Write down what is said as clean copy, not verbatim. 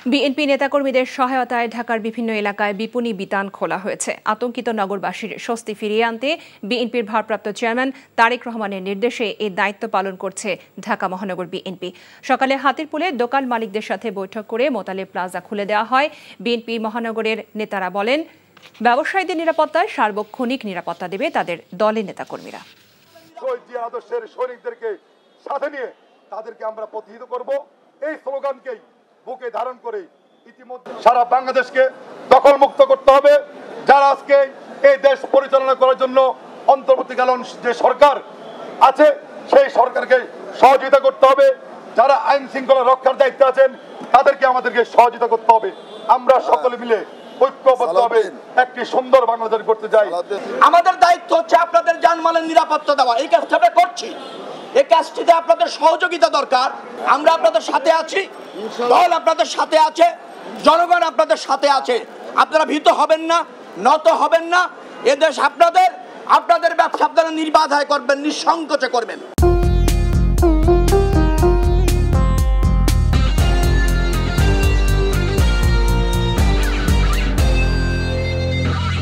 BNP নেতাকর্মীদের সহায়তায় ঢাকার বিভিন্ন এলাকায় বিপণী বিতান খোলা হয়েছে। আতঙ্কিত নগরবাসীর স্বস্তি ফিরিয়ে আনতে বিএনপির ভারপ্রাপ্ত চেয়ারম্যান তারেক রহমানের নির্দেশে এই দায়িত্ব পালন করছে ঢাকা মহানগর বিএনপি। সকালে হাতিরপুলে দোকান মালিকদের সাথে বৈঠক করে মোতালেব প্লাজা খুলে দেওয়া হয়। বিএনপি মহানগরের নেতারা বলেন, ব্যবসায়ীদের নিরাপত্তায় সার্বক্ষণিক নিরাপত্তা দেবে তাদের দলের নেতাকর্মীরা। আদর্শের সৈনিকদেরকে সাথে নিয়ে তাদেরকে আমরা প্রতিহিত করব। এই স্লোগানকেই বুকে ধারণ করে ইতিমধ্যে সারা বাংলাদেশকে দখলমুক্ত করতে হবে। যারা আজকে এই দেশ পরিচালনা করার জন্য অন্তর্বর্তীকালীন যে সরকার আছে সেই সরকারকে সহযোগিতা করতে হবে। যারা আইন শৃঙ্খলা রক্ষার দায়িত্বে আছেন তাদেরকে আমাদেরকে সহযোগিতা করতে হবে। আমরা সকলে মিলে ঐক্যবদ্ধভাবে একটি সুন্দর বাংলাদেশ করতে চাই। আমাদের দায়িত্ব হচ্ছে আপনাদের জানমালের নিরাপত্তা দেওয়া। এই কাজটা আমরা করছি। এই কাজটিতে আপনাদের সহযোগিতা দরকার। আমরা আপনাদের সাথে আছি, দল আপনাদের সাথে আছে, জনগণ আপনাদের সাথে আছে। আপনারা ভীত হবেন না, নত হবেন না। এদেশ আপনাদের, আপনাদের ব্যবসা আপনারা নির্বাধায় করবেন, নিঃসংকোচে করবেন।